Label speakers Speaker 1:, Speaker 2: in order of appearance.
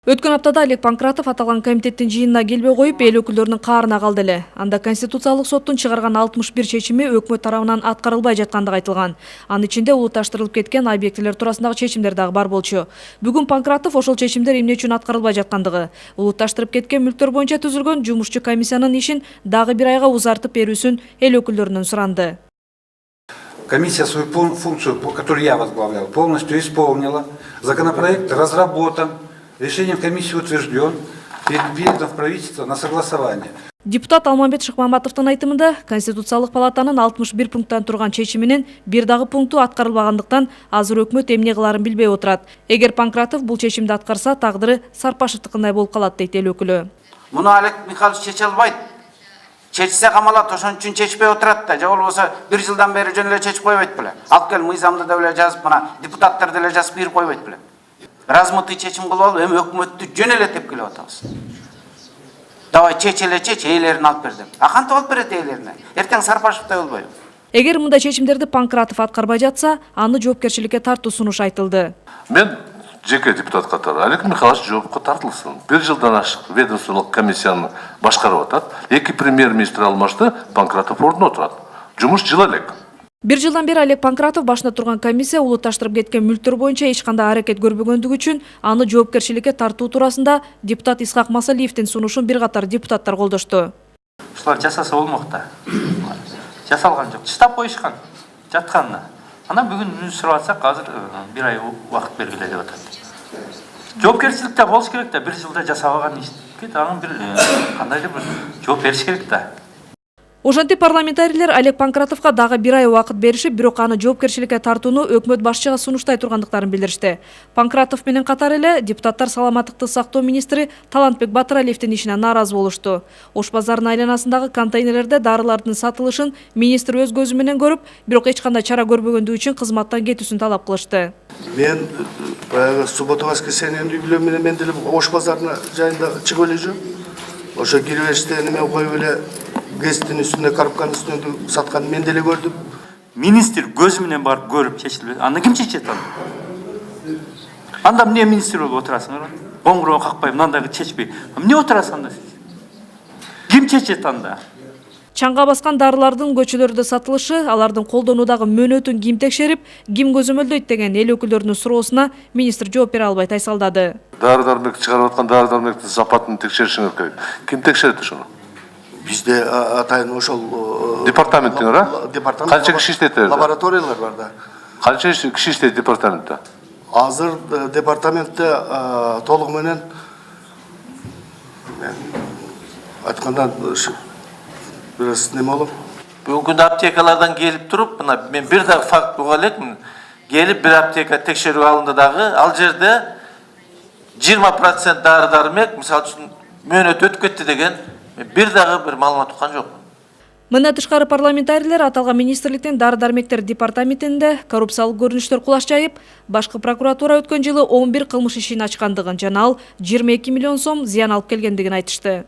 Speaker 1: Өткөн аптада Олег Панкратов аталган комитеттин жыйынына келбей коюп, эл өкүлдөрүнүн каарына калды эле. Анда Конституциялык соттун чыгарган 61 чечими өкмөт тарабынан аткарылбай жаткандыгы айтылган. Анын ичинде улутташтырылып кеткен объектилер туурасындагы чечимдер дагы бар болчу. Бүгүн Панкратов ошол чечимдер эмне үчүн аткарылбай жаткандыгы, улутташтырып кеткен мүлктөр боюнча түзүлгөн жумушчу комиссиянын ишин дагы бир айга узартып берүүсүн эл өкүлдөрүнөн суранды.
Speaker 2: Комиссия свою функцию, которую я возглавлял, полностью исполнила. Законопроект разработан, решением комиссии утвержден, передан в правительство на согласование.
Speaker 1: Депутат Алмамбет Шыкмаматовдун айтымында, Конституциялык палатанын 61 пункттан турган чечиминин бир дагы пункту аткарылбагандыктан азыр өкмөт эмне кыларын билбей отурат. Эгер Панкратов бул чечимди аткарса, тагдыры Сарпашевдикиндей болуп калат дейт эл өкүлү.
Speaker 3: Муну Олег Михайлович чече албайт. Чечсе камалат, ошон үчүн чечпей отурат да. Же болбосо 1 жылдан бери жөн эле чечип койбойт беле. Алып кел мыйзамды да эле жазып, мына депутаттар деле жазып берип койбойт беле. Размытый чечим кылып алып, эми өкмөттү жөн эле тепкилеп атабыз. Давай чеч, эйлерин алып бер деп. Кантип алып берет эйлерине? Эртең Сарпашевдей болбойбу?
Speaker 1: Эгер мындай чечимдерди Панкратов аткарбай жатса, аны жоопкерчиликке тартуу сунуш айтылды.
Speaker 4: Мен жеке депутат катары Олег Михайлович жоопко тартылсын. 1 жылдан ашык ведомстволук комиссияны башкарып атат. 2 премьер-министр алмашты, Панкратов ордуна отурат. Жумуш жыл элек.
Speaker 1: 1 жылдан бери Олег Панкратов башында турган комиссия улутташтырып кеткен мүлктөр боюнча эч кандай аракет көрбөгөндүгү үчүн аны жоопкерчиликке тартуу туурасында депутат Исхак Масалиевдин сунушун бир катар депутаттар колдошту.
Speaker 5: Ушулар жасаса болмок да. Жасалган жок. Чыштап коюшкан. Жатканына. Анан бүгүн сурап атсак, азыр 1 ай убакыт бергиле деп атат. Жоопкерчиликте болуш керек да, 1 жылда жасабаган ишке анын бир кандайдыр бир жооп бериш керек да.
Speaker 1: Ошентип парламентарийлер Олег Панкратовго дагы 1 ай убакыт беришип, бирок аны жоопкерчиликке тартууну өкмөт башчыга сунуштай тургандыктарын билдиришти. Панкратов менен катар эле депутаттар саламаттыкты сактоо министри Талантбек Батыралиевдин ишине нааразы болушту. Ош базарынын айланасындагы контейнерлерде дарылардын сатылышын министр өз көзү менен көрүп, бирок эч кандай чара көрбөгөндүгү үчүн кызматтан кетүүсүн талап кылышты.
Speaker 6: Мен суббота воскресенье үй бүлө менен мен деле Ош базарына жайында чыгып эле жүрөм. Ошо кирип бериште неме коюп эле гестин үстүнө, коробканын үстүнө сатканын мен деле көрдүм.
Speaker 5: Министр көзү менен барып көрүп чечилбеди. Аны ким чечет аны? Анда эмне министр болуп отурасыңар? Коңгуроо какпай, мындайгы чечпей. Эмне отурасың анда сиз? Ким чечет анда?
Speaker 1: Чаңга баскан дарылардын көчөлөрдө сатылышы, алардын колдонуудагы мөөнөтүн ким текшерип, ким көзөмөлдөйт деген эл өкүлдөрүнүн суроосуна министр жооп бере албай тайсалдады.
Speaker 4: Дары-дармек чыгарып аткан дары-дармектин сапатын текшеришиңер керек. Ким текшерет ошону?
Speaker 6: Бизде атайын ошол
Speaker 4: Департаменттин Канча киши иштейт?
Speaker 6: Лабораториялар бар да.
Speaker 4: Канча киши иштейт департаментте?
Speaker 6: Азыр департаментте толугу менен айтканда бираз неме болуп.
Speaker 7: Бүгүнкү күндө аптекалардан келип туруп, мына мен бир да факт уга элекмин. Келип бир аптека текшерүү алынды дагы, ал жерде 20% дары-дармек, мисалы үчүн мөөнөт өтүп кетти деген бир дагы бир маалымат уккан жок.
Speaker 1: Мындан тышкары парламентарийлер аталган министрликтин дары-дармектер департаментинде коррупциялык көрүнүштөр кулаш жайып, башкы прокуратура өткөн жылы 11 кылмыш ишин ачкандыгын жана ал 22 миллион сом зыян алып келгендигин айтышты.